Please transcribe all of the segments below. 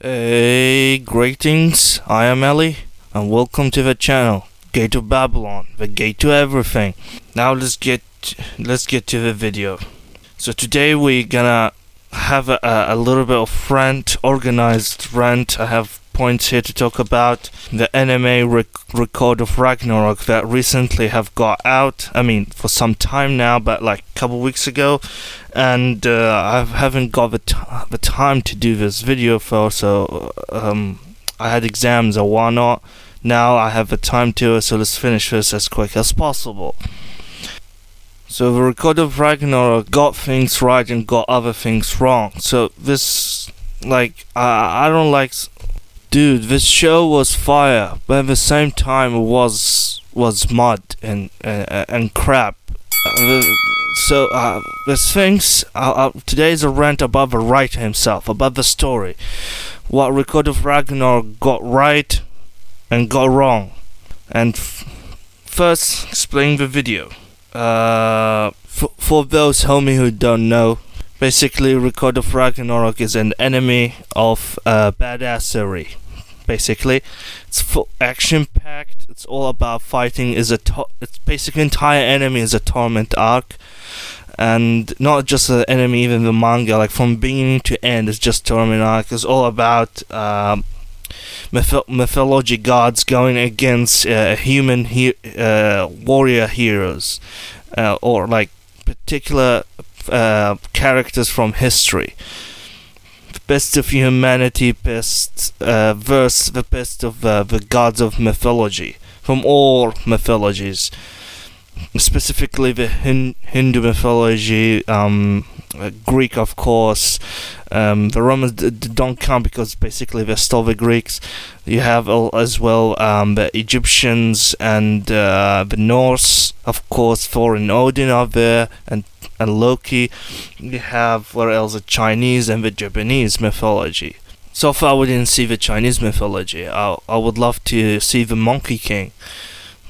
Hey, greetings. I am Ellie, and welcome to the channel, Gate to Babylon, the gate to everything. Now let's get to the video. So today we're gonna have a little bit of organized rant. I have points here to talk about the anime record of Ragnarok that recently have got out. I mean, for some time now, but like a couple weeks ago, and I haven't got the time to do this video so I had exams or whatnot. Now I have the time to, so let's finish this as quick as possible. So the record of Ragnarok got things right and got other things wrong. So this, I don't like. Dude, this show was fire, but at the same time it was mud and crap. There's things. Today's a rant about the writer himself, about the story. What Record of Ragnarok got right and got wrong. And first, explain the video. For those homie who don't know, basically Record of Ragnarok is an enemy of badassery. Basically, it's full action-packed. It's all about fighting. It's basically entire enemy is a torment arc, and not just the enemy. Even the manga, like from beginning to end, is just torment arc. It's all about mythology gods going against human warrior heroes, or like particular characters from history. Best of humanity, versus the best of the gods of mythology from all mythologies, specifically the Hindu mythology, Greek, of course. The Romans don't count because basically they're still the Greeks. You have as well the Egyptians and the Norse, of course. Thor and Odin are there, and Loki. You have what else? The Chinese and the Japanese mythology. So far we didn't see the Chinese mythology. I would love to see the Monkey King.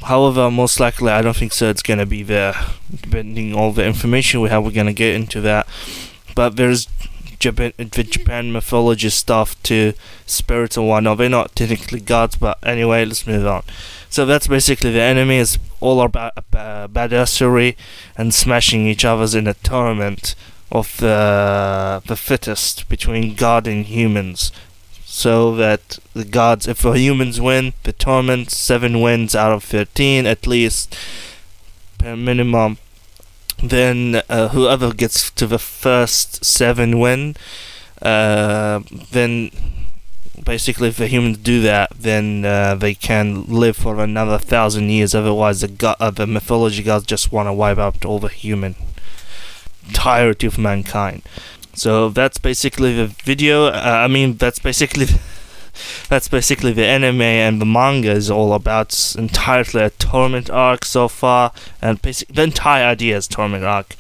However, most likely I don't think so. It's gonna be there, depending on all the information we have. We're gonna get into that. But there's the Japan mythology stuff too, spirits and whatnot. They're not technically gods, but anyway, let's move on. So that's basically the enemy is all about badassery and smashing each other's in a tournament of the fittest between God and humans. So that the gods, if the humans win the tournament, 7 wins out of 13 at least, per minimum, then whoever gets to the first 7 win, then basically if the humans do that, then they can live for another 1,000 years. Otherwise the mythology gods just want to wipe out all the human entirety of mankind. So that's basically the video. That's basically the anime, and the manga is all about. It's entirely a torment arc so far, and the entire idea is torment arc.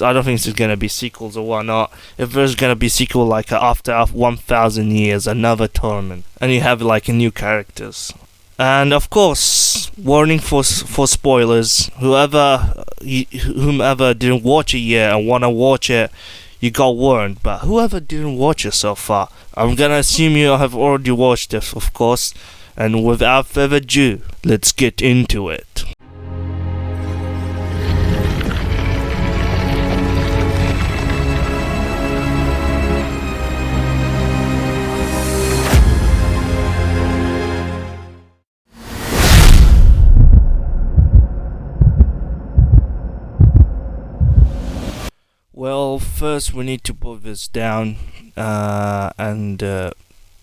I don't think there's gonna be sequels or whatnot. If there's gonna be sequel, like after 1,000 years, another torment, and you have like new characters. And of course, warning for spoilers. Whomever didn't watch it yet and wanna watch it, you got warned. But whoever didn't watch it so far, I'm gonna assume you have already watched it, of course. And without further ado, let's get into it. Well, first we need to put this down and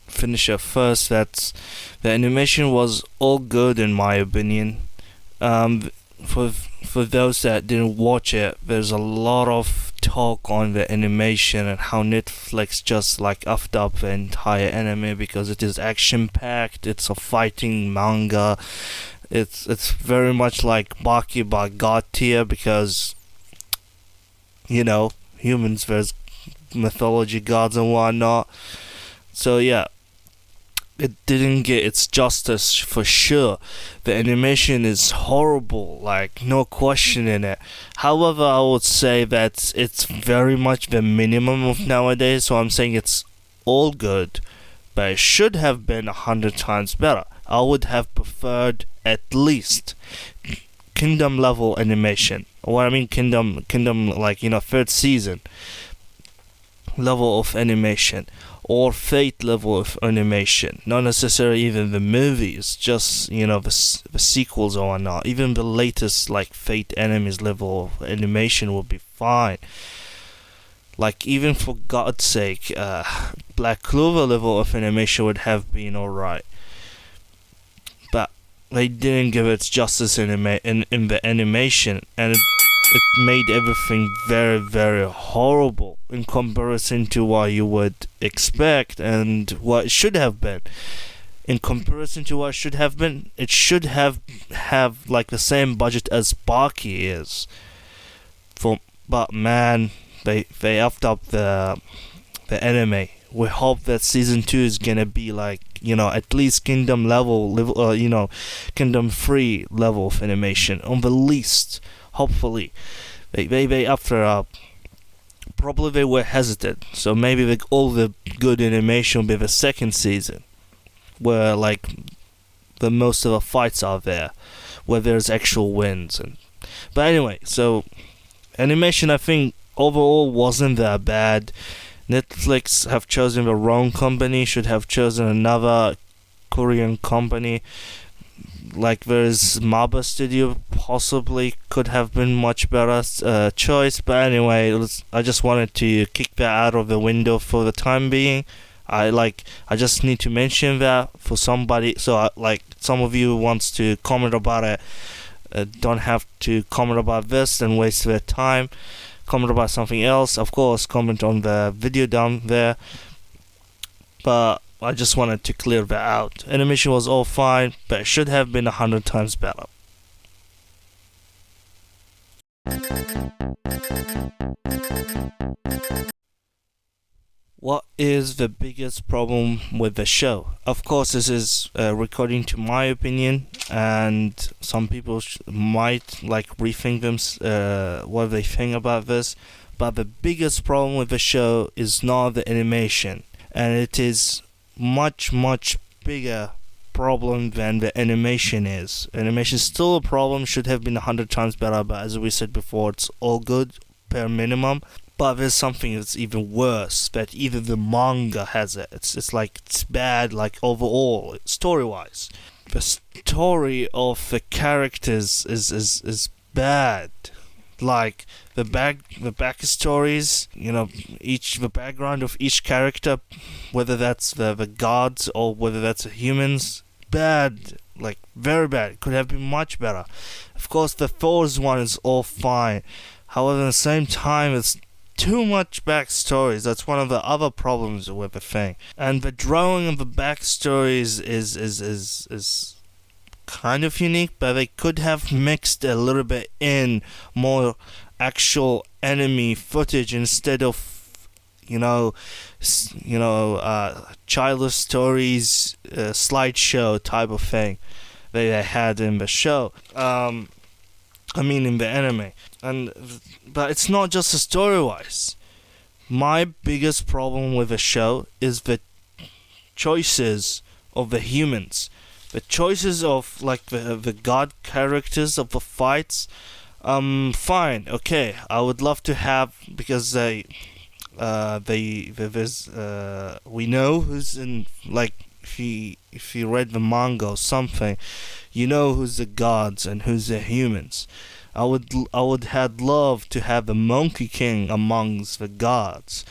finish up first. That's the animation was all good in my opinion. For those that didn't watch it, there's a lot of talk on the animation and how Netflix just like effed up the entire anime because it is action packed. It's a fighting manga. It's very much like Baki by God tier because, you know, humans versus mythology gods and whatnot. So yeah, it didn't get its justice for sure. The animation is horrible, like no question in it. However, I would say that it's very much the minimum of nowadays, so I'm saying it's all good, but it should have been 100 times better. I would have preferred at least Kingdom level animation. What I mean, Kingdom, like, third season level of animation, or Fate level of animation. Not necessarily even the movies, just the sequels or whatnot. Even the latest like Fate enemies level of animation would be fine. Like, even for God's sake, Black Clover level of animation would have been alright. But they didn't give it justice in the animation, and it made everything very, very horrible in comparison to what you would expect and what it should have been. In comparison to what it should have been, it should have like the same budget as Baki is. But man, they effed up the anime. We hope that season 2 is gonna be like, at least Kingdom level, Kingdom 3 level of animation on the least. Hopefully, they after probably they were hesitant. So maybe all the good animation will be the second season, where like the most of the fights are there, where there's actual wins. But anyway, so animation, I think overall wasn't that bad. Netflix have chosen the wrong company. Should have chosen another Korean company. Like, there's Maba Studio, possibly could have been much better choice. But anyway, I just wanted to kick that out of the window for the time being. I just need to mention that for somebody, so some of you wants to comment about it, don't have to comment about this and waste their time. Comment about something else, of course, comment on the video down there. But I just wanted to clear that out. Animation was all fine, but it should have been 100 times better. What is the biggest problem with the show? Of course, this is according to my opinion, and some people might like rethink what they think about this. But the biggest problem with the show is not the animation, and it is much bigger problem than the animation is. Animation is still a problem, should have been 100 times better, but as we said before, it's all good per minimum. But there's something that's even worse, that even the manga has it. It's bad, like, overall, story-wise. The story of the characters is bad. Like, the backstories, the background of each character, whether that's the gods or whether that's the humans, bad, like, very bad. Could have been much better. Of course, the Thor's one is all fine. However, at the same time, it's too much backstories. That's one of the other problems with the thing. And the drawing of the backstories is kind of unique, but they could have mixed a little bit in more actual enemy footage instead of childless stories, slideshow type of thing they had in the show. In the anime. But it's not just the story-wise. My biggest problem with the show is the choices of the humans. The choices of, like, the god characters of the fights. Fine, okay. I would love to have, because we know who's in, like, if you read the manga or something, you know who's the gods and who's the humans. I would have loved to have the Monkey King amongst the gods.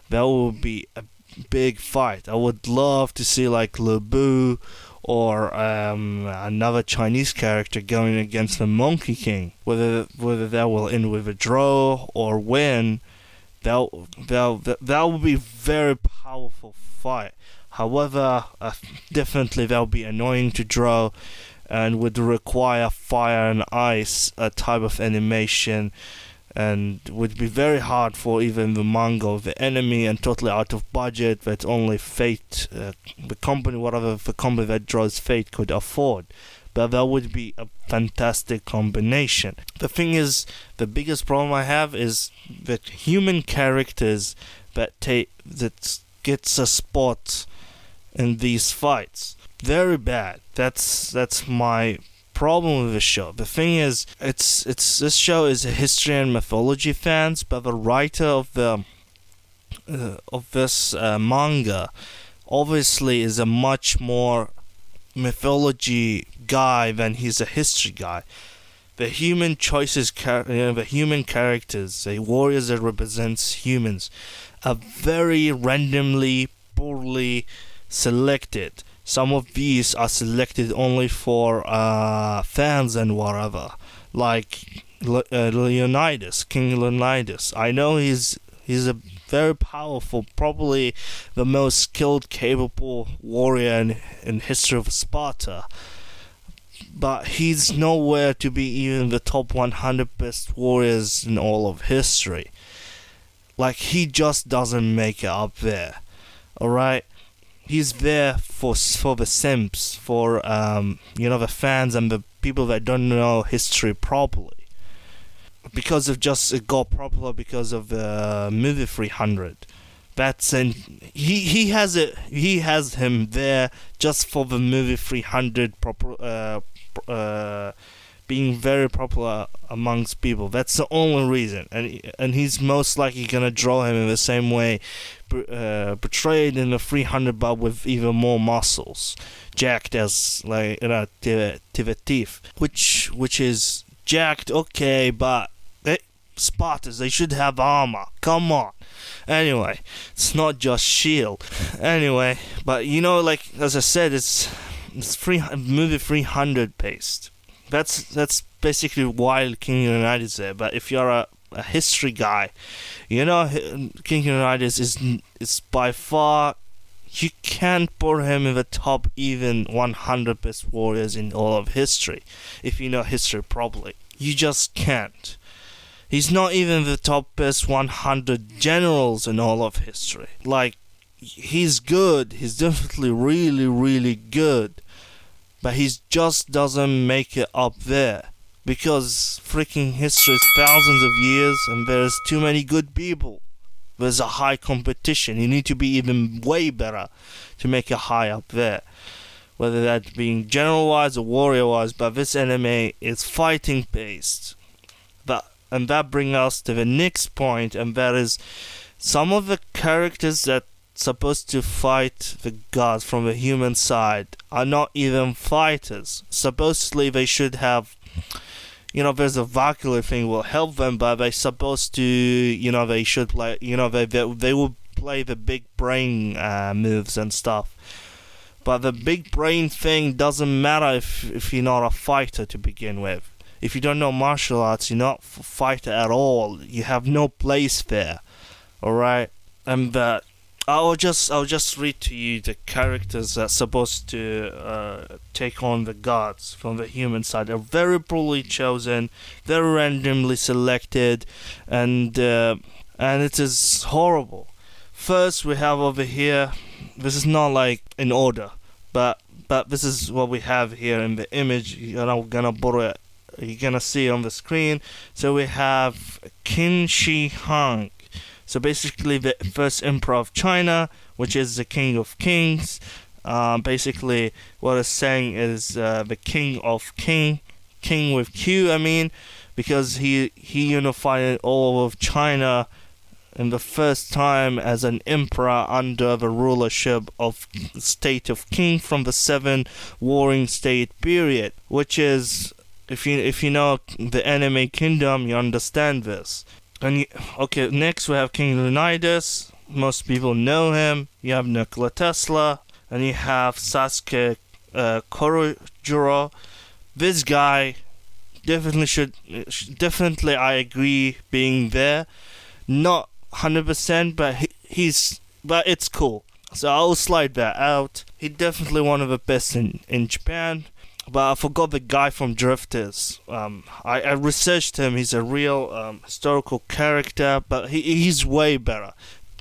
That would be a big fight. I would love to see like Lu Bu or another Chinese character going against the Monkey King. Whether that will end with a draw or win, that will be very powerful fight. However, definitely that will be annoying to draw and would require fire and ice type of animation, and would be very hard for even the manga of the enemy, and totally out of budget that only Fate, the company that draws Fate could afford. But that would be a fantastic combination. The thing is, the biggest problem I have is that human characters that gets a spot in these fights. Very bad. That's my problem with the show. The thing is, it's this show is a history and mythology fans, but the writer of this manga obviously is a much more mythology guy than he's a history guy. The human choices, the human characters, the warriors that represents humans, are very randomly, poorly selected. Some of these are selected only for fans and whatever, like Leonidas, King Leonidas. I know he's a very powerful, probably the most skilled, capable warrior in history of Sparta. But he's nowhere to be even the top 100 best warriors in all of history. Like, he just doesn't make it up there. Alright? He's there for the simps, for the fans and the people that don't know history properly. Because of just it got popular because of the movie 300. That's and he has him there just for the movie 300 being very popular amongst people. That's the only reason, and he's most likely gonna draw him in the same way portrayed in the 300, but with even more muscles, jacked as like to the teeth, which is jacked, okay, but Spartans, they should have armor. Come on. Anyway, it's not just shield. Anyway, but like as I said, it's movie 300 based. That's basically why King Leonidas is there. But if you're a history guy, King Leonidas is by far, you can't put him in the top even 100 best warriors in all of history. If you know history properly, you just can't. He's not even the top best 100 generals in all of history. Like, he's good. He's definitely really, really good. But he just doesn't make it up there. Because freaking history is thousands of years and there's too many good people. There's a high competition. You need to be even way better to make it high up there. Whether that being general-wise or warrior-wise. But this anime is fighting-based. And that brings us to the next point, and that is some of the characters that supposed to fight the gods from the human side are not even fighters. Supposedly they should have, there's a Valkyrie thing will help them, but they're supposed to, they should play, they will play the big brain moves and stuff. But the big brain thing doesn't matter if you're not a fighter to begin with. If you don't know martial arts, you're not a fighter at all. You have no place there. Alright? And I'll just read to you the characters that's supposed to take on the gods from the human side. They're very poorly chosen, very randomly selected, and it is horrible. First, we have over here, this is not like in order, but this is what we have here in the image, and I'm gonna borrow it. You're gonna see on the screen. So we have Qin Shi Huang. So basically the first emperor of China, which is the king of kings. Basically what it's saying is the king of king with Q, I mean, because he unified all of China in the first time as an emperor under the rulership of the state of Qing from the 7 warring state period, which is, if you know the anime kingdom, you understand this. And okay, next we have King Leonidas. Most people know him. You have Nikola Tesla, and you have Sasuke Korojuro. This guy definitely I agree being there. Not 100%, but but it's cool. So I'll slide that out. He's definitely one of the best in Japan. But I forgot the guy from Drifters. I researched him. He's a real historical character, but he's way better.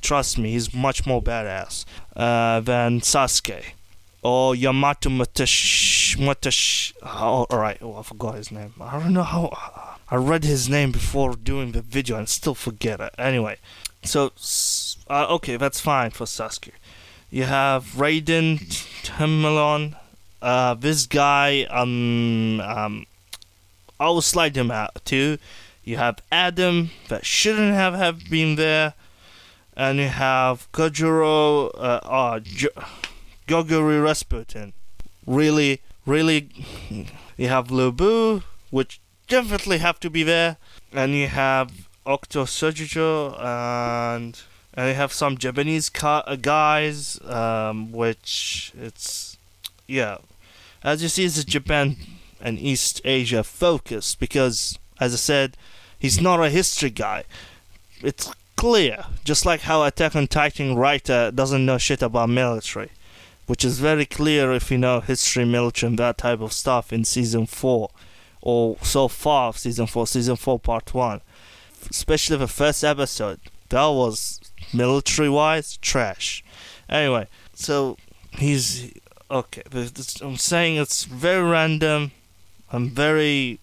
Trust me, he's much more badass than Sasuke or Yamato Mutashi. Oh, alright, I forgot his name. I don't know how. I read his name before doing the video and still forget it. Anyway, so okay, that's fine for Sasuke. You have Raiden Timmelon. This guy, I will slide him out too. You have Adam, that shouldn't have been there. And you have Gogoro, Gogori Rasputin. Really, really. You have Lubu, which definitely have to be there. And you have Octo Sojijo, and you have some Japanese guys, which it's, yeah. As you see, it's a Japan and East Asia focus, because, as I said, he's not a history guy. It's clear, just like how Attack on Titan writer doesn't know shit about military, which is very clear if you know history, military, and that type of stuff in season 4, or so far of season 4 part 1, especially the first episode. That was military-wise trash. Anyway, so he's okay. I'm saying it's very random. I'm very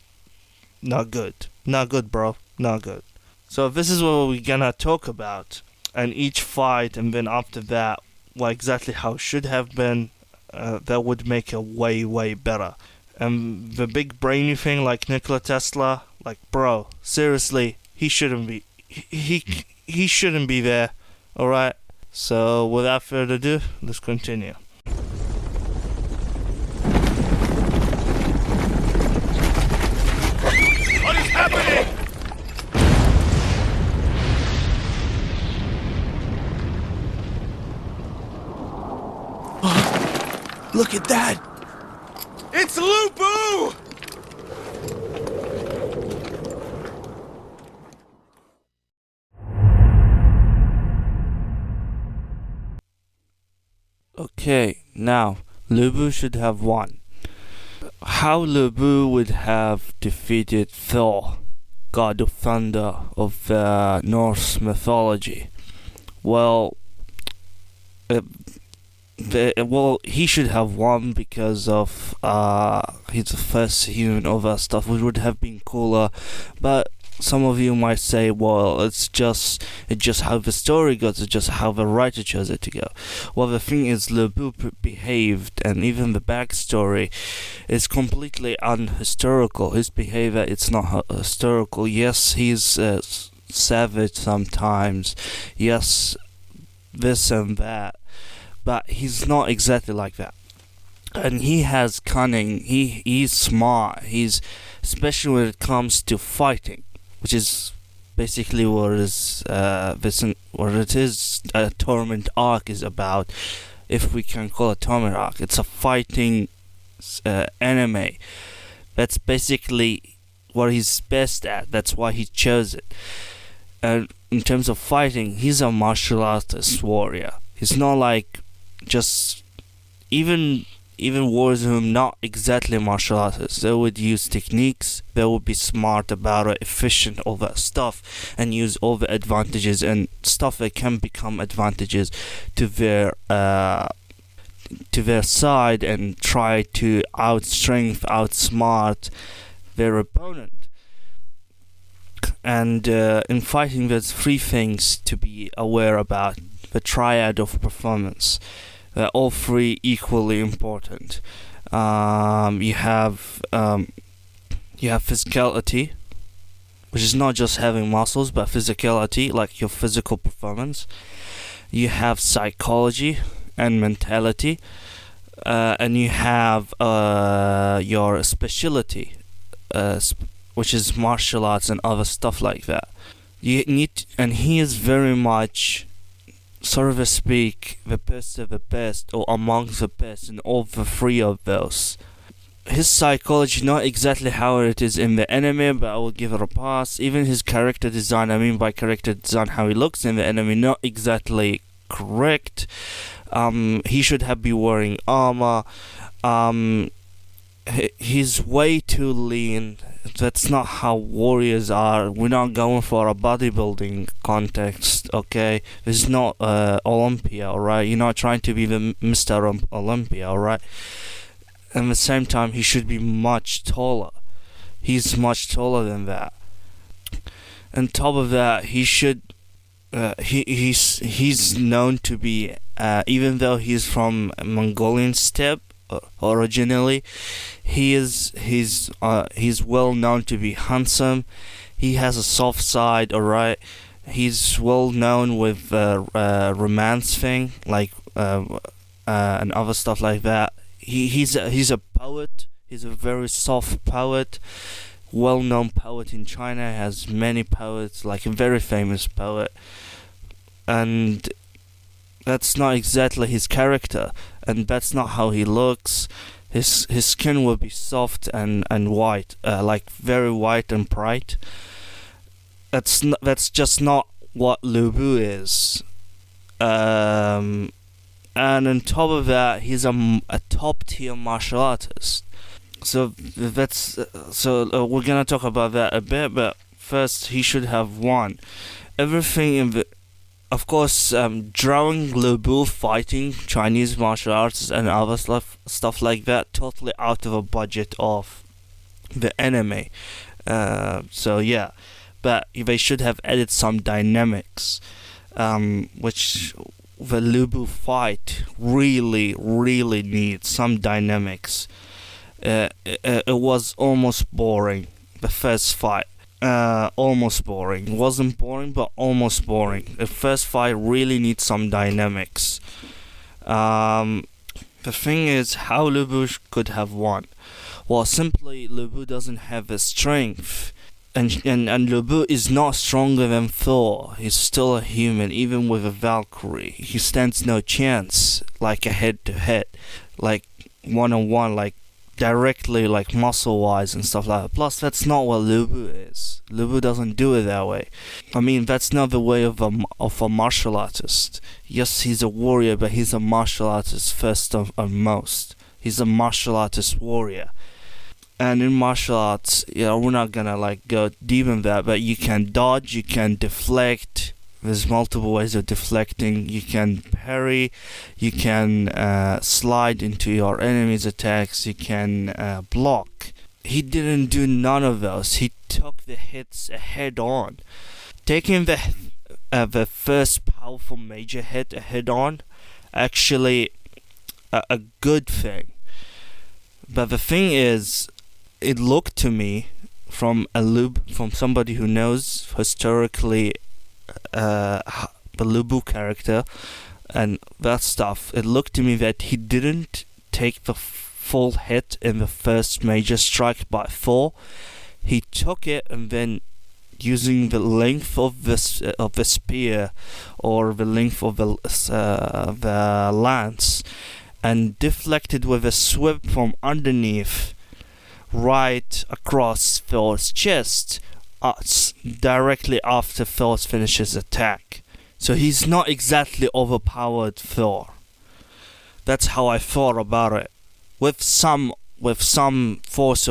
not good. Not good, bro. Not good. So this is what we're gonna talk about, and each fight, and then after that, what exactly how it should have been. That would make it way, way better. And the big brainy thing, like Nikola Tesla, like, bro, seriously, he shouldn't be. He shouldn't be there. All right. So without further ado, let's continue. What is happening? Look at that! It's Lubu! Okay, now Lubu should have won. How Lubu would have defeated Thor, god of thunder of Norse mythology? Well, he should have won because of he's the first human of that stuff, which would have been cooler. But some of you might say, well, it's just how the story goes, it's just how the writer chose it to go. Well, the thing is, Lubu behaved, and even the backstory is completely unhistorical. His behavior, it's not historical. Yes, he's savage sometimes. Yes, this and that. But he's not exactly like that. And he has cunning. He's smart. He's, especially when it comes to fighting, which is basically what it is. Torment arc is about, if we can call it Torment arc. It's a fighting anime. That's basically what he's best at. That's why he chose it. And in terms of fighting, he's a martial artist warrior. He's not like just even warriors who are not exactly martial artists. They would use techniques. They would be smart about it, efficient, all that stuff, and use all the advantages and stuff that can become advantages to their side, and try to outsmart their opponent. And in fighting, there's 3 things to be aware about: the triad of performance. They're all 3 equally important. You have physicality, which is not just having muscles, but physicality, like your physical performance. You have psychology and mentality, and you have your specialty, which is martial arts and other stuff like that. And he is very much, so to speak, the best of the best, or amongst the best in all the 3 of those. His psychology, not exactly how it is in the anime, but I will give it a pass. Even his character design, I mean by character design, how he looks in the anime, not exactly correct. He should have been wearing armor. He's way too lean. That's not how warriors are. We're not going for a bodybuilding context, okay? This is not Olympia, alright? You're not trying to be the Mr. Olympia, alright? At the same time, he should be much taller. He's much taller than that. On top of that, he should he's known to be even though he's from Mongolian steppe originally, he's well known to be handsome. He has a soft side, alright. He's well known with romance thing, like and other stuff like that. He's a poet. He's a very soft poet, well-known poet in China. Has many poets, like a very famous poet, and that's not exactly his character, and that's not how he looks. His skin will be soft and white, like very white and bright. That's just not what Lu Bu is. And on top of that, he's a top tier martial artist. So we're gonna talk about that a bit, but first he should have won. Everything in the, of course, drawing Lu Bu fighting Chinese martial arts and other stuff like that, totally out of a budget of the anime. So yeah, but they should have added some dynamics, which the Lu Bu fight really needs some dynamics. It was almost boring. The first fight, almost boring. It wasn't boring, but almost boring. The first fight really needs some dynamics. The thing is, how Lu Bu could have won? Well, simply Lu Bu doesn't have the strength, and Lu Bu is not stronger than Thor. He's still a human, even with a Valkyrie. He stands no chance, like a head-to-head, like one-on-one, like directly, like muscle-wise and stuff like that. Plus, that's not what Lu Bu is. Lu Bu doesn't do it that way. I mean, that's not the way of a martial artist. Yes, he's a warrior, but he's a martial artist first and most. He's a martial artist warrior. And in martial arts, we're not gonna like go deep in that, but you can dodge, you can deflect. There's multiple ways of deflecting. You can parry, you can slide into your enemy's attacks, you can block. He didn't do none of those. He took the hits head on. Taking the first powerful major hit head on, actually a good thing. But the thing is, it looked to me from somebody who knows historically the Lu Bu character and that stuff, it looked to me that he didn't take the full hit in the first major strike by Thor. He took it and then, using the length of the spear or the length of the lance, and deflected with a sweep from underneath right across Thor's chest, directly after Thor finishes attack. So he's not exactly overpowered Thor. That's how I thought about it. With some force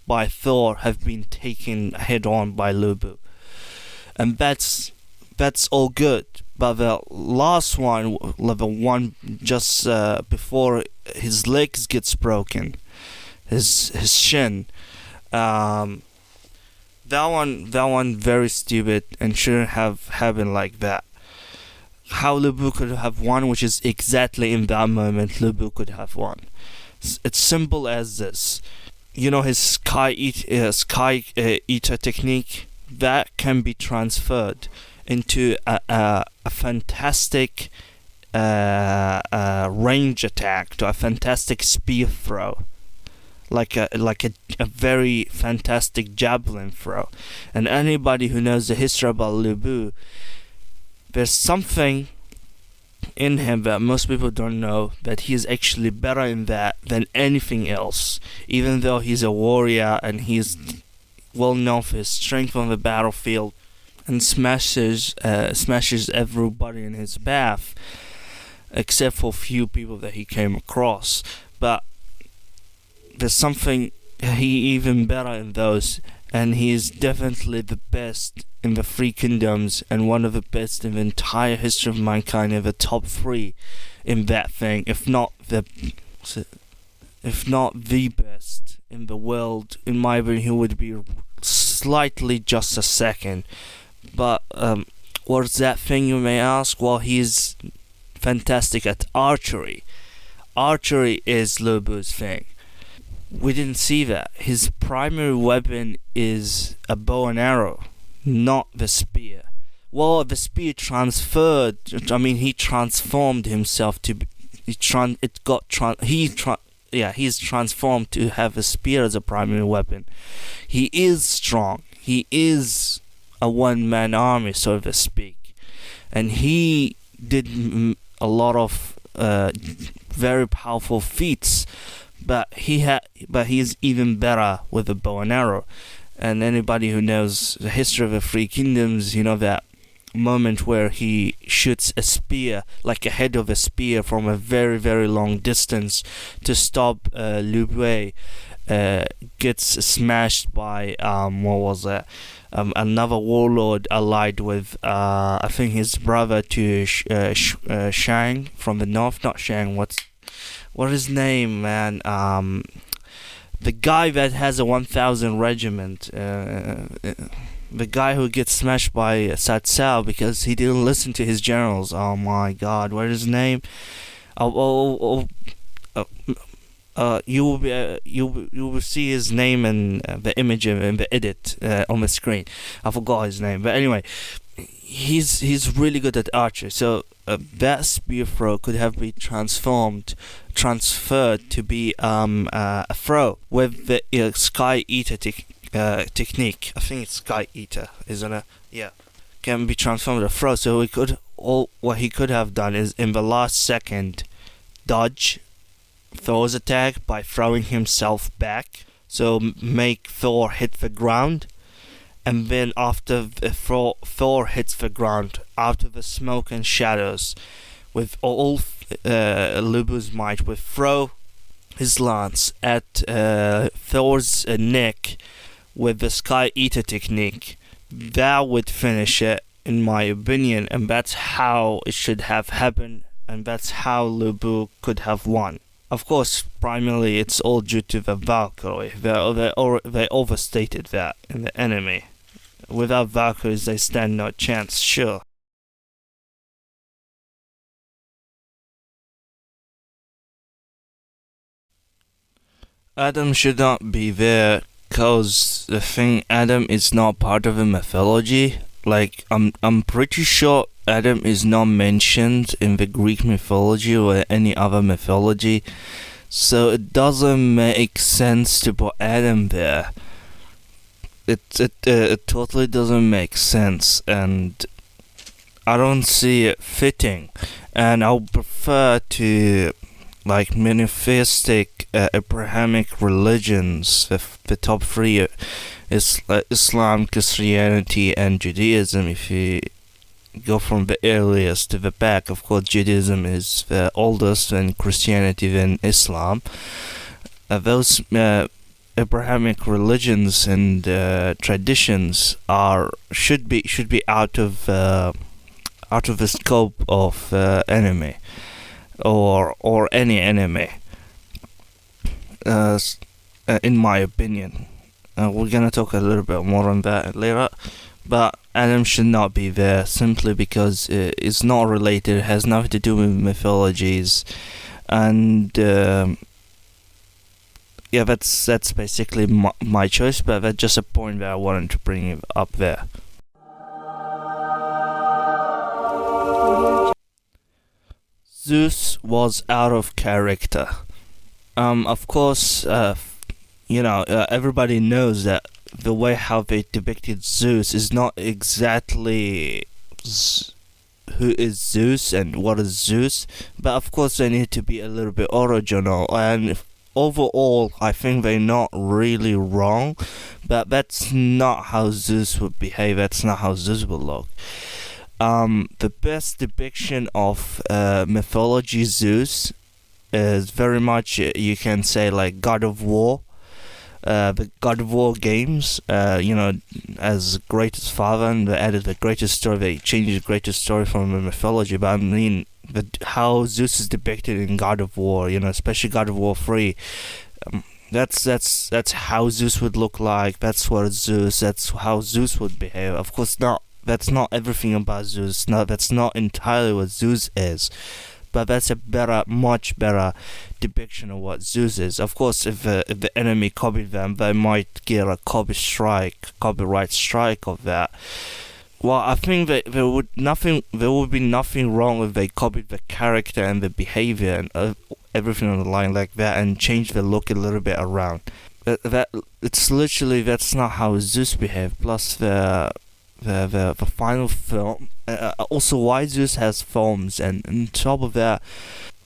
by Thor have been taken head on by Lu Bu, and that's all good. But the last one, the one just before his legs gets broken, his shin, that one very stupid and shouldn't have happened like that. How Lu Bu could have won, which is exactly in that moment Lu Bu could have won. It's simple as this. His sky eater technique, that can be transferred into a fantastic range attack, to a fantastic spear throw, like a very fantastic javelin throw. And anybody who knows the history about Lu Bu, there's something in him that most people don't know, that he is actually better in that than anything else. Even though he's a warrior and he's well known for his strength on the battlefield and smashes everybody in his path, except for a few people that he came across. But there's something he even better in those, and he is definitely the best in the Three Kingdoms, and one of the best in the entire history of mankind, in the top 3 in that thing, if not the best in the world. In my opinion, he would be slightly just a second. But What's that thing, you may ask? Well, he's fantastic at archery. Archery is Lu Bu's thing. We didn't see that. His primary weapon is a bow and arrow, not the spear. Well, the spear transferred. I mean, he transformed himself to. He's transformed to have a spear as a primary weapon. He is strong. He is a one-man army, so to speak, and he did a lot of very powerful feats. But he's even better with the bow and arrow. And anybody who knows the history of the Three Kingdoms, you know that moment where he shoots a spear, like a head of a spear, from a very, very long distance to stop Lu Bu. Gets smashed by another warlord allied with I think his brother to Shang from the north. Not Shang. What is his name, man? The guy that has a 1,000 regiment. The guy who gets smashed by Cao Cao because he didn't listen to his generals. Oh my God, what is his name? You will see his name in the image in the edit on the screen. I forgot his name, but anyway, he's really good at archery. So that spear throw could have been transferred to be a throw with the Sky Eater technique. I think it's Sky Eater, isn't it? Yeah, can be transformed to a throw. So what he could have done is in the last second dodge Thor's attack by throwing himself back, so make Thor hit the ground, and then after Thor hits the ground, out of the smoke and shadows, with all Lu Bu's might, would throw his lance at Thor's neck with the Sky Eater technique. That would finish it, in my opinion, and that's how it should have happened, and that's how Lu Bu could have won. Of course, primarily it's all due to the Valkyrie. They overstated that in the enemy. Without Valkyries, they stand no chance, sure. Adam should not be there, cause the thing, Adam is not part of the mythology. Like, I'm pretty sure Adam is not mentioned in the Greek mythology or any other mythology, so it doesn't make sense to put Adam there. It totally doesn't make sense, and I don't see it fitting. And I would prefer to, like, monotheistic Abrahamic religions, the top three is Islam, Christianity, and Judaism. If you go from the earliest to the back, of course Judaism is the oldest, and Christianity then Islam. Those Abrahamic religions and traditions should be out of the scope of enemy or any enemy. In my opinion, we're gonna talk a little bit more on that later. But Adam should not be there simply because it's not related. It has nothing to do with mythologies, and yeah, that's basically my choice. But that's just a point that I wanted to bring up there. Zeus was out of character. Of course, everybody knows that the way how they depicted Zeus is not exactly who is Zeus and what is Zeus, but of course they need to be a little bit original, and overall I think they're not really wrong, but that's not how Zeus would behave, that's not how Zeus would look. The best depiction of mythology Zeus is very much, you can say, like God of War. The God of War games, as greatest father, and they added the greatest story. They changed the greatest story from the mythology. But I mean, how Zeus is depicted in God of War, especially God of War 3. That's how Zeus would look like. That's how Zeus would behave. Of course, not that's not everything about Zeus. No, that's not entirely what Zeus is. But that's a much better depiction of what Zeus is. Of course, if the enemy copied them, they might get a copyright strike of that. Well, I think that there would be nothing wrong if they copied the character and the behavior and everything on the line like that and changed the look a little bit around. That's not how Zeus behaved. Plus the final film. Also, why Zeus has films, and on top of that,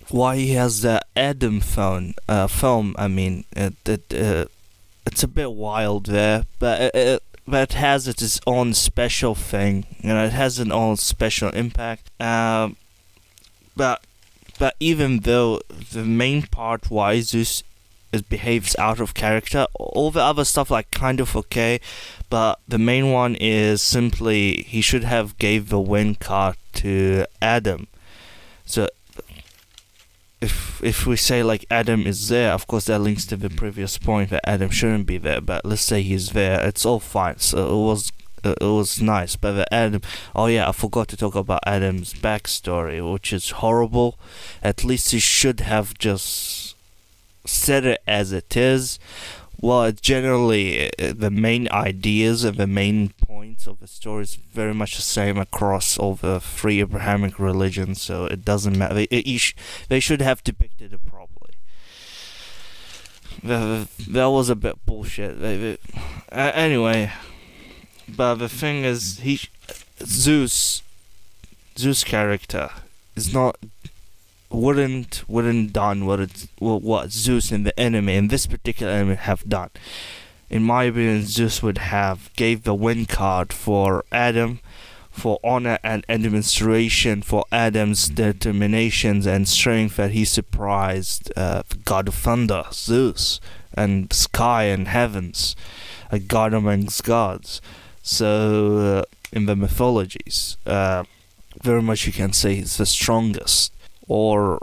why he has the Adam film. I mean, it's a bit wild there, but it has its own special thing, and it has an own special impact. But even though the main part why Zeus behaves out of character, all the other stuff like kind of okay, but the main one is simply he should have gave the win card to Adam. So if we say like Adam is there, of course that links to the previous point that Adam shouldn't be there, but let's say he's there, it's all fine. So it was nice. But the Adam, oh yeah, I forgot to talk about Adam's backstory, which is horrible. At least he should have just said it as it is. Well, generally the main ideas and the main points of the story is very much the same across all the three Abrahamic religions, so it doesn't matter. They should have depicted it properly. That was a bit bullshit. Anyway, but the thing is, Zeus character is not wouldn't done what Zeus and the enemy in this particular enemy have done. In my opinion, Zeus would have gave the win card for Adam, for honor and demonstration for Adam's determinations and strength that he surprised the god of thunder, Zeus, and sky and heavens, a god amongst gods. So in the mythologies, very much you can say he's the strongest, or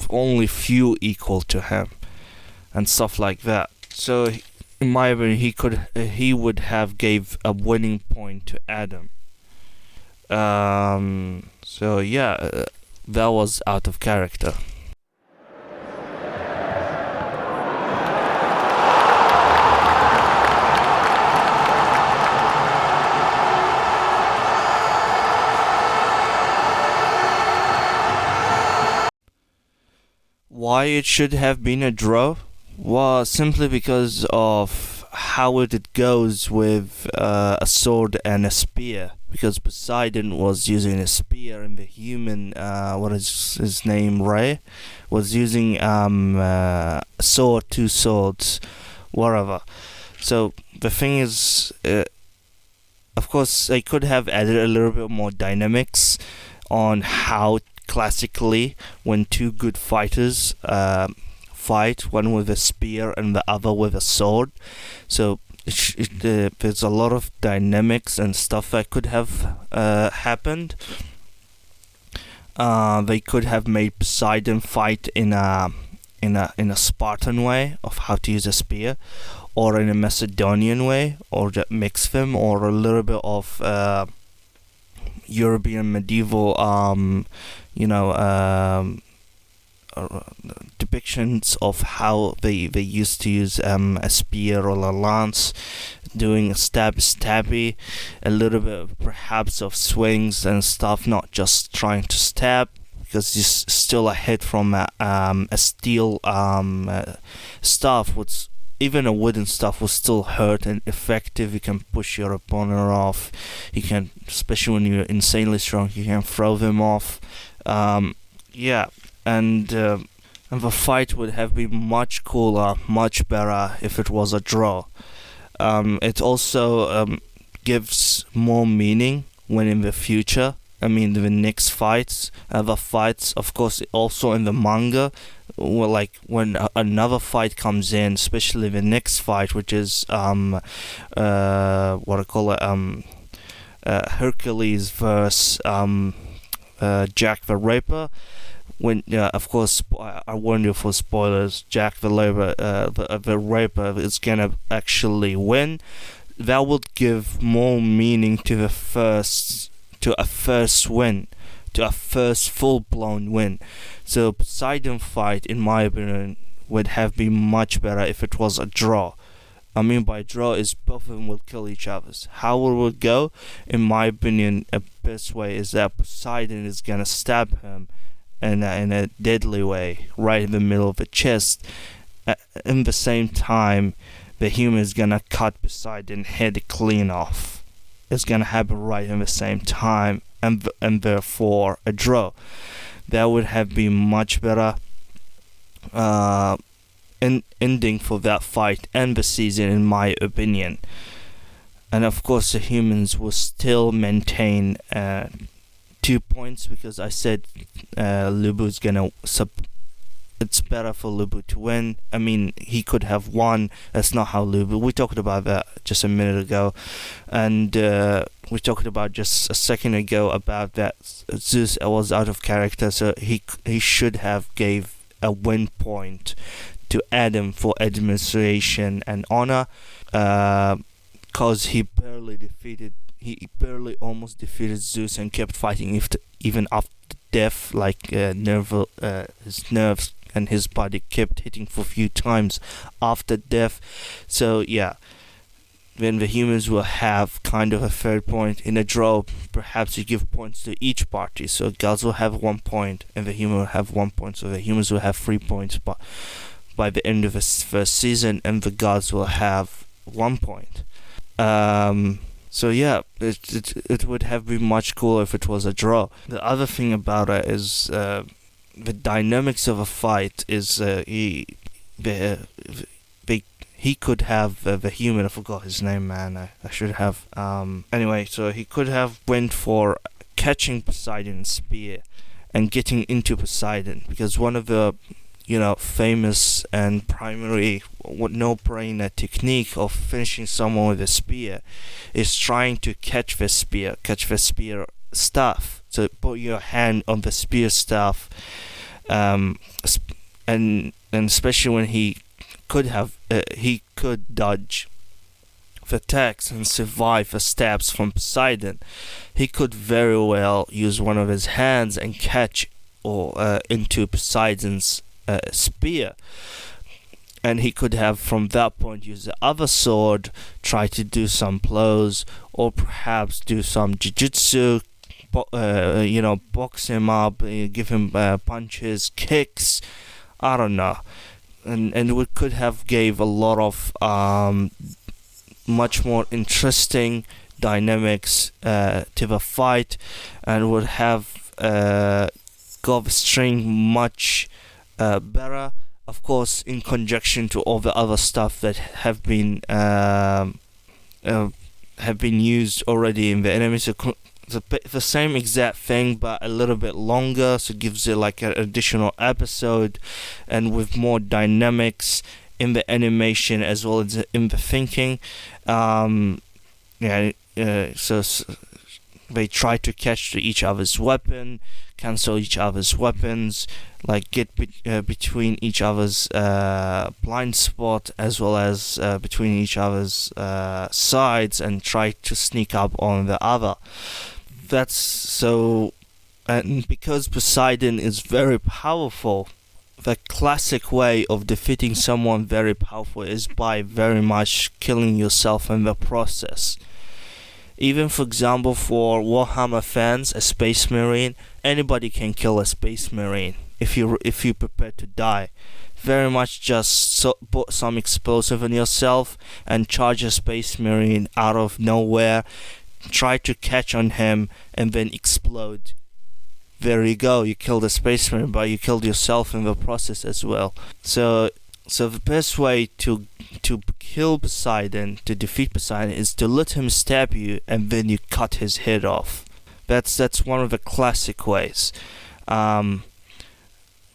only few equal to him, and stuff like that. So in my opinion, he would have gave a winning point to Adam. So yeah, that was out of character. Why it should have been a draw? Well, simply because of how it goes with a sword and a spear. Because Poseidon was using a spear, and the human, what is his name, Ray, was using sword, two swords, whatever. So the thing is, of course, they could have added a little bit more dynamics on how classically when two good fighters fight, one with a spear and the other with a sword. So there's a lot of dynamics and stuff that could have happened. They could have made Poseidon fight in a Spartan way of how to use a spear, or in a Macedonian way, or just mix them, or a little bit of European medieval depictions of how they used to use a spear or a lance, doing a stabby, a little bit perhaps of swings and stuff, not just trying to stab, because it's still a hit from a steel staff, which even a wooden staff will still hurt and effective. You can push your opponent off. You can, especially when you're insanely strong, you can throw them off. Yeah, and the fight would have been much cooler, much better if it was a draw. It also gives more meaning when in the future. I mean, the next fights, other fights, of course, also in the manga, well, like when another fight comes in, especially the next fight, which is what I call it, Hercules versus Jack the Ripper. When of course, I warn you for spoilers. Jack the Ripper is gonna actually win. that would give more meaning to a first win, to a first full-blown win. So Poseidon fight, in my opinion, would have been much better if it was a draw. I mean by draw is both of them will kill each other. How it would go, in my opinion, a best way is that Poseidon is gonna stab him in a deadly way, right in the middle of the chest. In the same time, the human is gonna cut Poseidon's head clean off. It's gonna happen right in the same time, and therefore a draw. That would have been much better ending for that fight and the season, in my opinion. And of course, the humans will still maintain 2 points, because I said Lubu's gonna it's better for Lubu to win. I mean, he could have won. That's not how Lubu. We talked about that just a minute ago, and we talked about just a second ago about that Zeus was out of character, so he should have gave a win point to Adam for administration and honor, cause he barely almost defeated Zeus and kept fighting even after death, like his nerves and his body kept hitting for a few times after death. So yeah, then the humans will have kind of a third point. In a draw, perhaps you give points to each party, so gods will have 1 point and the human will have 1 point, so the humans will have 3 points by the end of the first season, and the gods will have 1 point. So yeah, it would have been much cooler if it was a draw. The other thing about it is the dynamics of a fight is he could have the human. I forgot his name, man. I should have. Anyway, so he could have went for catching Poseidon's spear and getting into Poseidon, because one of the famous and primary no-brainer technique of finishing someone with a spear is trying to catch the spear staff. So put your hand on the spear staff, and especially when he could dodge the attacks and survive the stabs from Poseidon. He could very well use one of his hands and catch into Poseidon's spear, and he could have from that point use the other sword, try to do some blows, or perhaps do some jujutsu, box him up, give him punches, kicks, I don't know, and we could have gave a lot of much more interesting dynamics to the fight, and would have got the string much better, of course, in conjunction to all the other stuff that have been used already in the anime. So the same exact thing, but a little bit longer, so it gives it like an additional episode, and with more dynamics in the animation as well as in the thinking. So they try to catch each other's weapon, cancel each other's weapons, like get between each other's blind spot, as well as between each other's sides, and try to sneak up on the other. That's so, and because Poseidon is very powerful, the classic way of defeating someone very powerful is by very much killing yourself in the process. Even, for example, for Warhammer fans, a Space Marine, anybody can kill a Space Marine if you prepare to die. Very much just put some explosive in yourself and charge a Space Marine out of nowhere, try to catch on him, and then explode. There you go, you killed a Space Marine, but you killed yourself in the process as well. So the best way to kill Poseidon, to defeat Poseidon, is to let him stab you and then you cut his head off. That's one of the classic ways.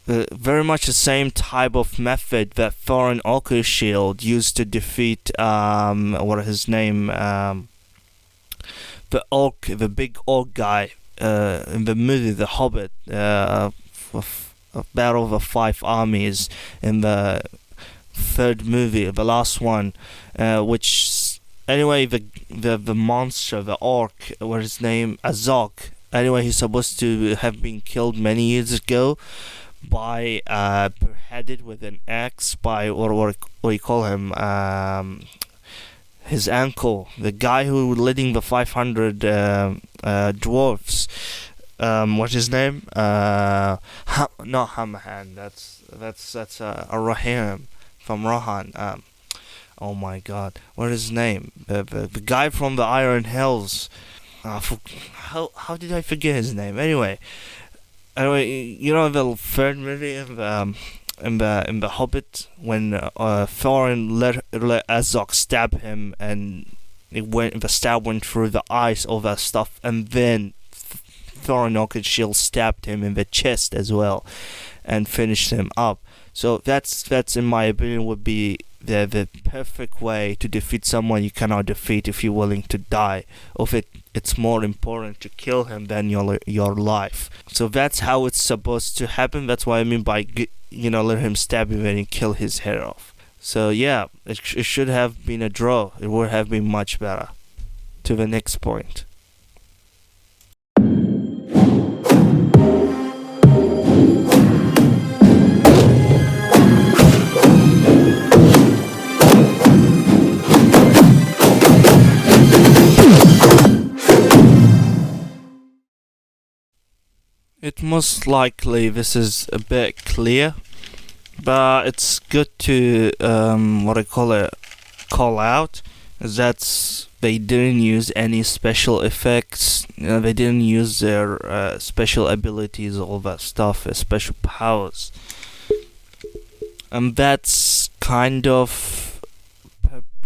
Very much the same type of method that Thor and Shield used to defeat what is his name? The orc, the big orc guy in the movie The Hobbit, Battle of the Five Armies in the third movie, the last one, which Anyway, the monster, the orc, what his name, Azog. Anyway, he's supposed to have been killed many years ago by beheaded with an axe by what you call him, his uncle, the guy who was leading the 500 dwarfs. What's his name? Not Hammerhand. That's a Rahim from Rohan. Oh my God, what is his name? The guy from the Iron Hills. How did I forget his name? Anyway, you know the third movie in the Hobbit when Thorin let Azog stab him, and the stab went through the eyes, all that stuff, and then Thorin Oakenshield stabbed him in the chest as well, and finished him up. So that's in my opinion would be the perfect way to defeat someone you cannot defeat if you're willing to die. Or if it's more important to kill him than your life. So that's how it's supposed to happen. That's what I mean by let him stab him and kill his head off. So yeah, it should have been a draw. It would have been much better. To the next point. It most likely this is a bit clear, but it's good to call out. That's they didn't use any special effects. They didn't use their special abilities, all that stuff, special powers, and that's kind of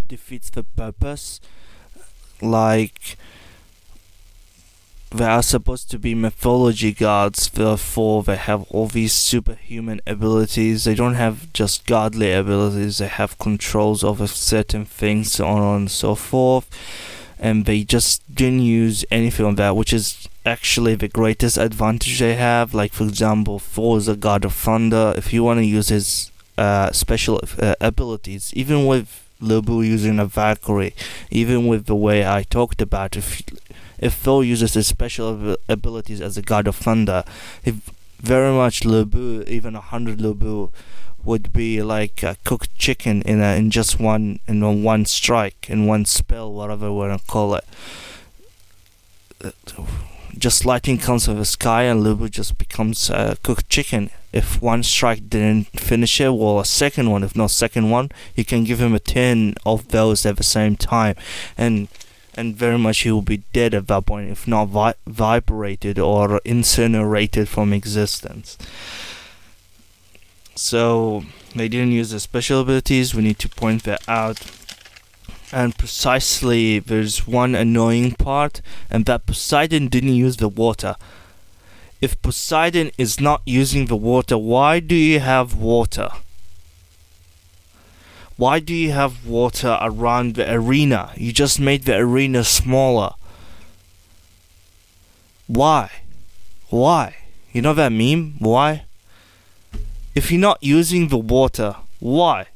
defeats the purpose. Like, they are supposed to be mythology gods, therefore they have all these superhuman abilities. They don't have just godly abilities, they have controls over certain things, so on and so forth. And they just didn't use anything on that, which is actually the greatest advantage they have. Like, for example, Thor is a god of thunder. If you want to use his special abilities, even with Lobu using a Valkyrie, even with the way I talked about, if Thor uses his special abilities as a god of thunder, very much Lobu, even 100 Lobu, would be like cooked chicken in just one strike, in one spell, whatever we want to call it. Just lightning comes from the sky and Lobu just becomes cooked chicken. If one strike didn't finish it, well, a second one, if not second one, you can give him a 10 of those at the same time, and very much he will be dead at that point, if not vibrated or incinerated from existence. So they didn't use the special abilities. We need to point that out. And precisely, there's one annoying part, and that Poseidon didn't use the water. If Poseidon is not using the water, why do you have water? Why do you have water around the arena? You just made the arena smaller. Why? You know that meme? Why? If you're not using the water, why?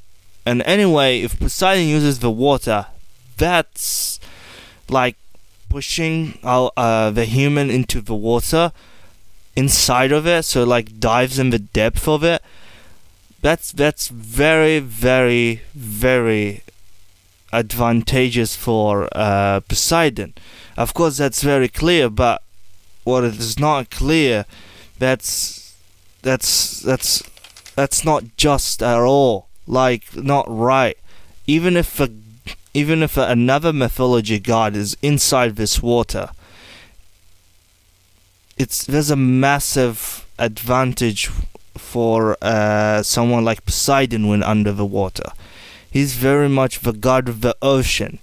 And anyway, if Poseidon uses the water, that's like pushing the human into the water, inside of it, so like dives in the depth of it. That's very, very, very advantageous for Poseidon. Of course, that's very clear, but what is not clear, that's not just at all. Like, not right. Even if another mythology god is inside this water, there's a massive advantage for someone like Poseidon when under the water. He's very much the god of the ocean.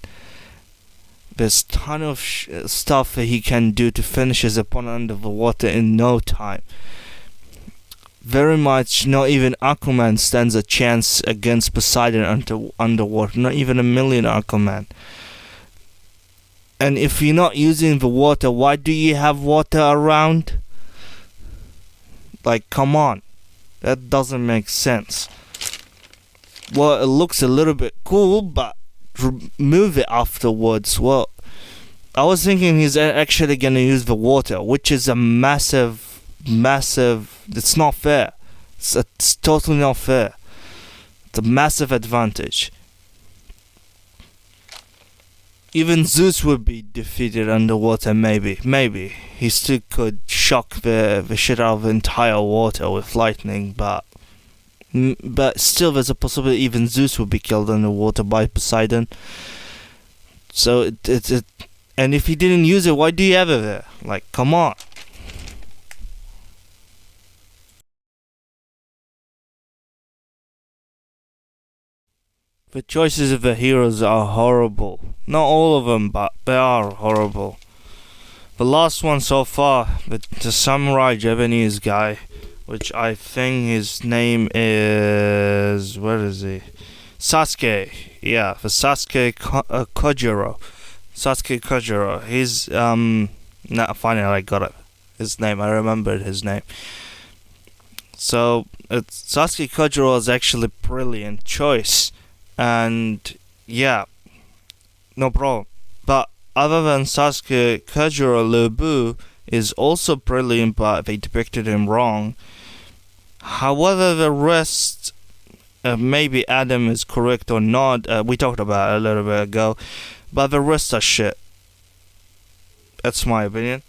There's ton of stuff that he can do to finish his opponent under the water in no time. Very much, not even Aquaman stands a chance against Poseidon underwater. Not even a million Aquaman. And if you're not using the water, why do you have water around? Like, come on. That doesn't make sense. Well, it looks a little bit cool, but remove it afterwards. Well, I was thinking he's actually gonna use the water, which is a massive. It's not fair. It's totally not fair. It's a massive advantage. Even Zeus would be defeated underwater, maybe. He still could shock the shit out of the entire water with lightning, but still there's a possibility even Zeus would be killed underwater by Poseidon. So it and if he didn't use it, why do you have it there? Like, come on. The choices of the heroes are horrible. Not all of them, but they are horrible. The last one so far, the samurai Japanese guy, which I think his name is... where is he? Sasuke. Yeah, the Sasuke Kojiro. Sasuke Kojiro. He's, finally I got it. His name, I remembered his name. So, Sasuke Kojiro is actually a brilliant choice. And yeah, no problem. But other than Sasuke, Kojiro Lubu is also brilliant, but they depicted him wrong. However, the rest, maybe Adam is correct or not. We talked about it a little bit ago, but the rest are shit. That's my opinion.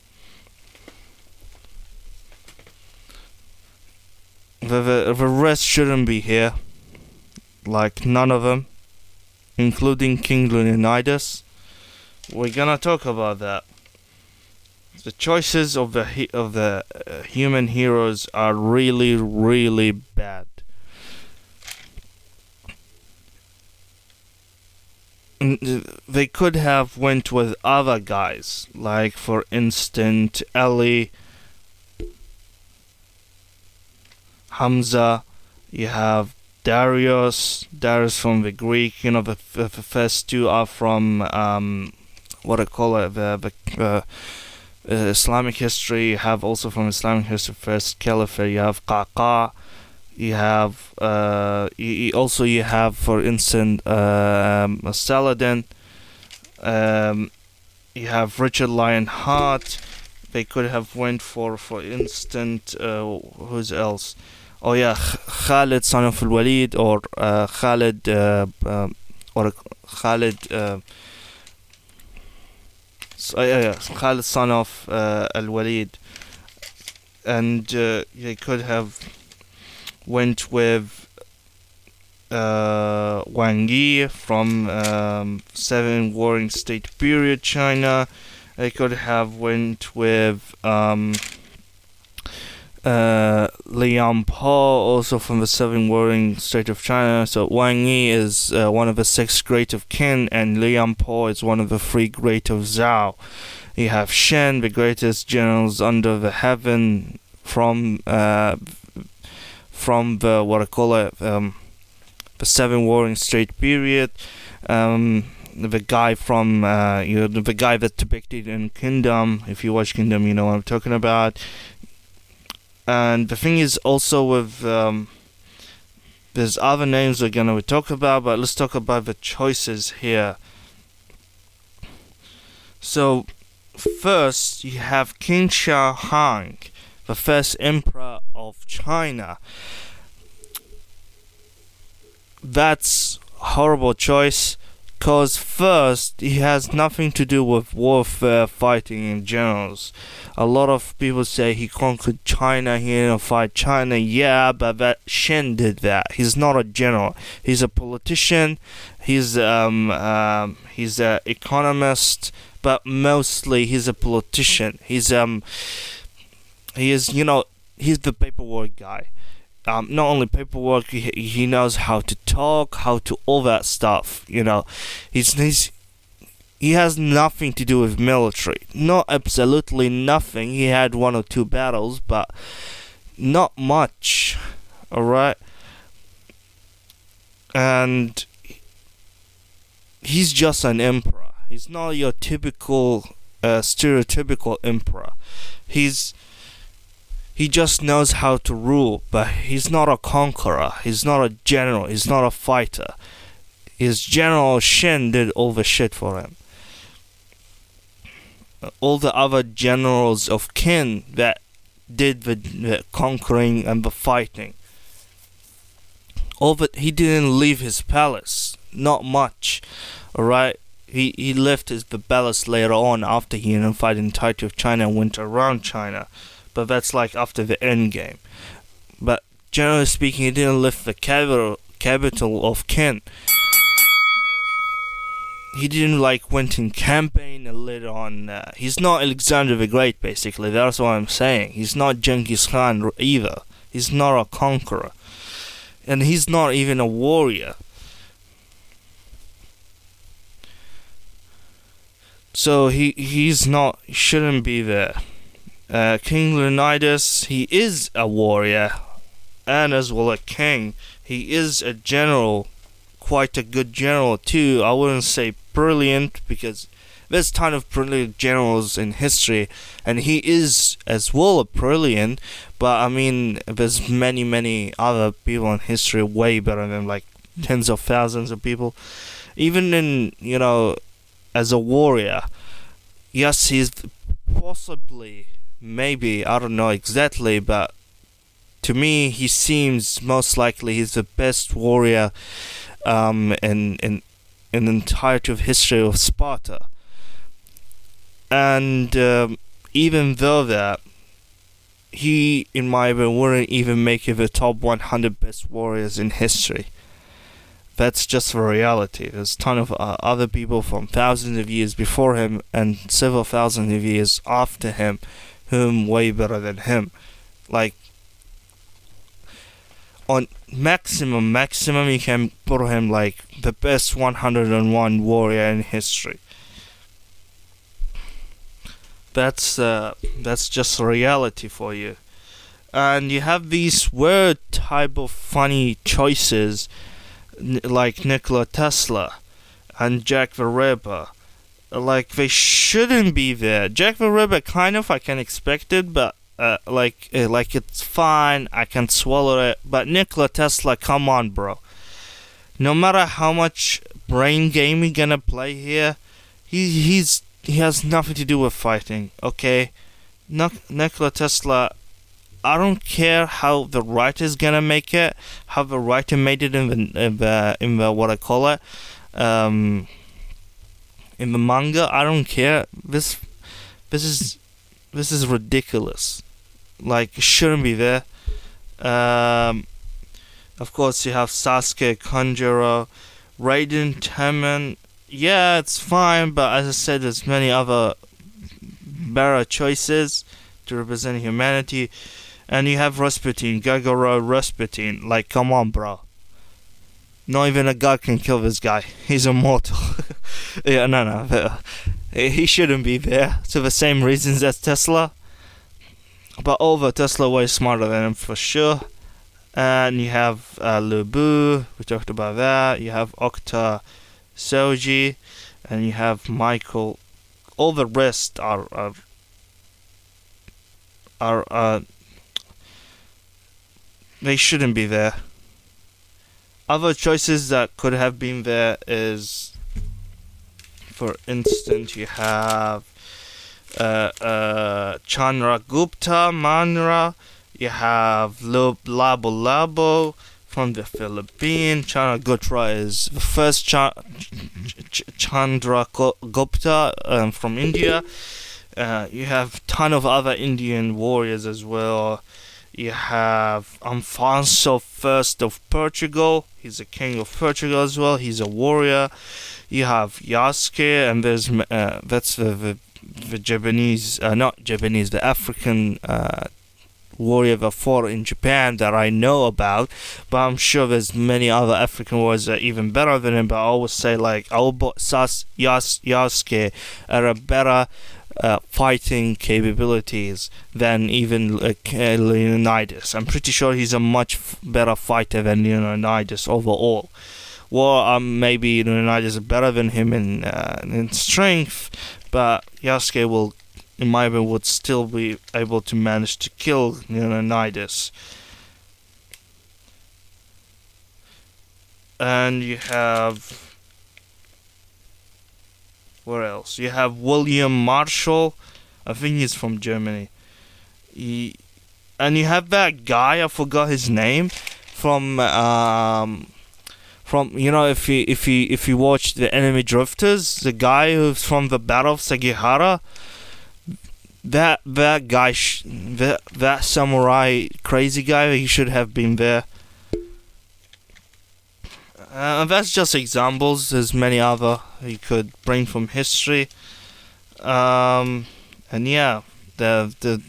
The rest shouldn't be here. Like, none of them, including King Leonidas. We're gonna talk about that. The choices of the human heroes are really, really bad. They could have went with other guys, like for instance Ali, Hamza. You have Darius from the Greek. The first two are from what I call it, the Islamic history. You have also from Islamic history first Caliphate. You have Qaqa. You have you have for instance Saladin. You have Richard Lionheart. They could have went for instance who's else? Oh yeah, Khalid son of al-Walid, or Khalid Khalid son of al-Walid. And they could have went with Wang Yi from Seven Warring State period China. They could have went with Liang Po, also from the Seven Warring State of China. So Wang Yi is one of the 6 great of Qin, and Liang Po is one of the 3 great of Zhao. You have Shen, the greatest generals under the heaven, from the what I call it, the Seven Warring State period. The guy from the guy that's depicted in Kingdom. If you watch Kingdom, you know what I'm talking about. And the thing is also with there's other names we're gonna talk about, but let's talk about the choices here. So first you have King Shah Hang, the first emperor of China. That's a horrible choice, because first, he has nothing to do with warfare, fighting in generals. A lot of people say he conquered China, he didn't fight China. Yeah, but that Shen did that. He's not a general. He's a politician. He's an economist, but mostly he's a politician. He's he's the paperwork guy. Not only paperwork, he knows how to talk, how to all that stuff. He has nothing to do with military. Not absolutely nothing. He had 1 or 2 battles, but not much. Alright? And he's just an emperor. He's not your typical, stereotypical emperor. He just knows how to rule, but he's not a conqueror. He's not a general. He's not a fighter. His general Shin did all the shit for him. All the other generals of Qin that did the conquering and the fighting. He didn't leave his palace. Not much. Alright? He left the palace later on after he unified the entirety of China and went around China. But that's like after the end game. But generally speaking, he didn't lift the capital of Qin. He didn't went in campaign and later on. He's not Alexander the Great, basically. That's what I'm saying. He's not Genghis Khan either. He's not a conqueror. And he's not even a warrior. So he shouldn't be there. King Leonidas, he is a warrior and as well a king. He is a general, quite a good general too. I wouldn't say brilliant because there's a ton of brilliant generals in history, and he is as well a brilliant. But I mean, there's many other people in history way better than tens of thousands of people. Even in as a warrior, yes, he's possibly, maybe, I don't know exactly, but to me, he seems most likely he's the best warrior in the entirety of history of Sparta. And even though that, he, in my opinion, wouldn't even make it the top 100 best warriors in history. That's just the reality. There's a ton of other people from thousands of years before him and several thousands of years after him whom way better than him. On maximum you can put him the best 101 warrior in history. That's just reality for you. And you have these weird type of funny choices like Nikola Tesla and Jack the Ripper. They shouldn't be there. Jack the Ripper kind of I can expect it, but it's fine, I can swallow it. But Nikola Tesla, come on, bro. No matter how much brain game you're gonna play here, he has nothing to do with fighting. Okay, Nikola Tesla. I don't care how the writer's gonna make it, how the writer made it in the what I call it, in the manga. I don't care. This is ridiculous. It shouldn't be there. Of course, you have Sasuke, Kanjuro, Raiden, Temen. Yeah, it's fine, but as I said, there's many other better choices to represent humanity. And you have Rasputin, Gagoro Rasputin. Come on, bro. Not even a god can kill this guy. He's immortal. Yeah, no. He shouldn't be there. For the same reasons as Tesla. But over Tesla way smarter than him for sure. And you have Lu Bu. We talked about that. You have Okta Soji. And you have Michael. All the rest are they shouldn't be there. Other choices that could have been there is, for instance, you have Chandragupta Manra. You have Labo from the Philippines. Chandragupta is the first Chandragupta from India. You have a ton of other Indian warriors as well. You have Afonso I of Portugal. He's a king of Portugal as well. He's a warrior. You have Yasuke, and there's that's the Japanese, not Japanese, the African warrior that fought in Japan that I know about. But I'm sure there's many other African warriors that are even better than him. But I always say Yasuke are a better fighting capabilities than even Leonidas. I'm pretty sure he's a much better fighter than Leonidas overall. Well, maybe Leonidas is better than him in strength, but Yasuke will, in my opinion, would still be able to manage to kill Leonidas. And you have Where else? You have William Marshall. I think he's from Germany. And you have that guy. I forgot his name. From if you watch the Enemy Drifters, the guy who's from the Battle of Sekigahara. That guy, that samurai crazy guy, he should have been there. That's just examples. There's many other you could bring from history. And yeah, the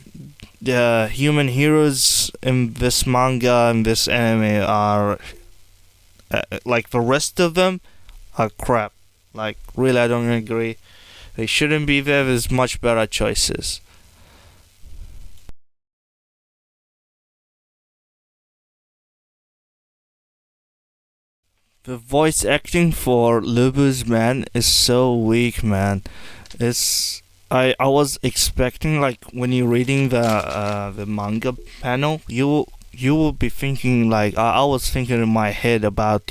human heroes in this manga and this anime are like the rest of them are crap. Like really, I don't agree. They shouldn't be there. There's much better choices. The voice acting for Lubu's man is so weak, man. I was expecting, like, when you're reading the manga panel, you will be thinking, like, I was thinking in my head about,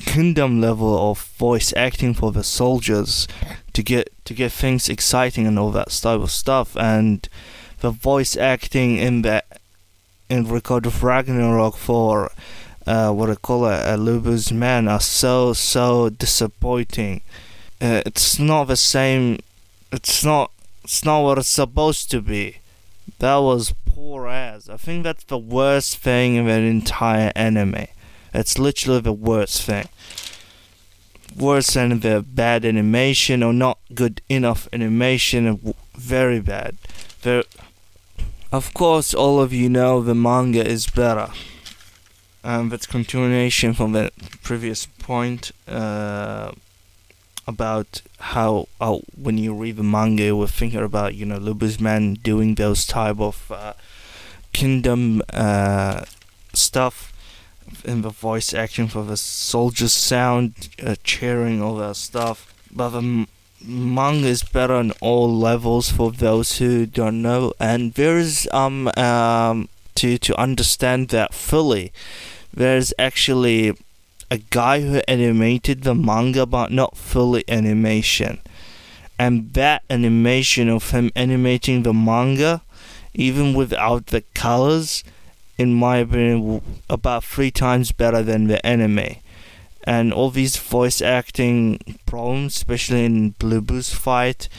kingdom level of voice acting for the soldiers to get things exciting and all that type of stuff. And the voice acting in Record of Ragnarok for what I call a Lubu's man are so disappointing. It's not the same. It's not what it's supposed to be. That was poor as. I think that's the worst thing in the entire anime. It's literally the worst thing. Worse than the bad animation or not good enough animation. Very bad. Of course, all of you know the manga is better. And that's continuation from the previous point about how when you read the manga, you were thinking about Lubu's man doing those type of kingdom stuff, in the voice acting for the soldiers sound, cheering, all that stuff. But the manga is better on all levels for those who don't know, and there's to understand that fully, there's actually a guy who animated the manga but not fully animation, and that animation of him animating the manga even without the colors, in my opinion, about 3 times better than the anime. And all these voice acting problems, especially in Lubu's fight,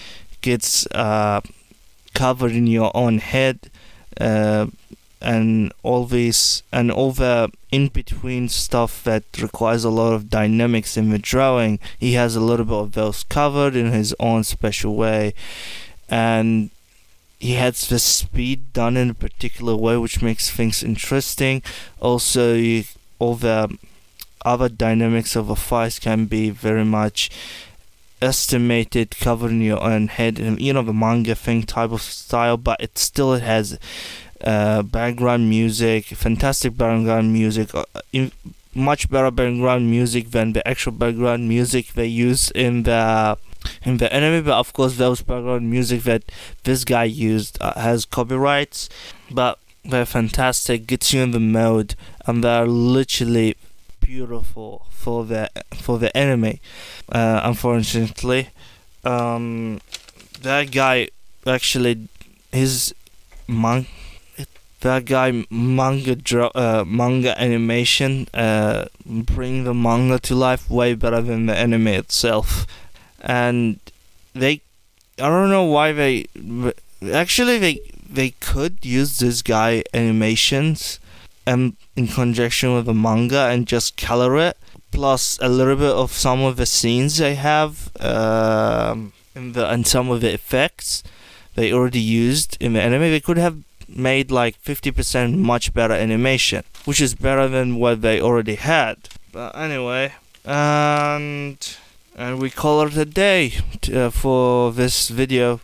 gets covered in your own head, and all the in-between stuff that requires a lot of dynamics in the drawing, he has a little bit of those covered in his own special way, and he has the speed done in a particular way which makes things interesting. Also, all the other dynamics of a fight can be very much estimated, covered in your own head, and the manga thing type of style, but it still has background music, fantastic background music, much better background music than the actual background music they use in the anime. But of course, those background music that this guy used has copyrights, but they're fantastic, gets you in the mode, and they're literally beautiful for the anime. Unfortunately, that guy actually manga animation bring the manga to life way better than the anime itself. And I don't know why they could use this guy animations in conjunction with the manga and just color it, plus a little bit of some of the scenes they have and some of the effects they already used in the anime. They could have made like 50% much better animation, which is better than what they already had. But anyway, and we call it a day for this video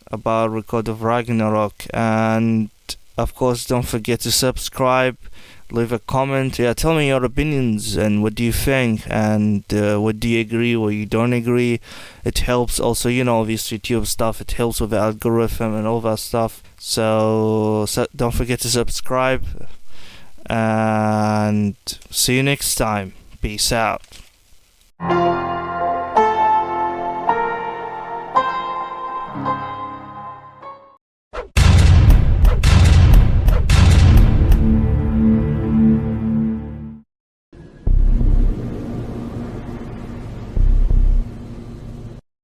about Record of Ragnarok. And of course, don't forget to subscribe, leave a comment. Tell me your opinions and what do you think, and what do you agree or you don't agree. It helps also, this YouTube stuff, it helps with the algorithm and all that stuff. So don't forget to subscribe, and see you next time. Peace out.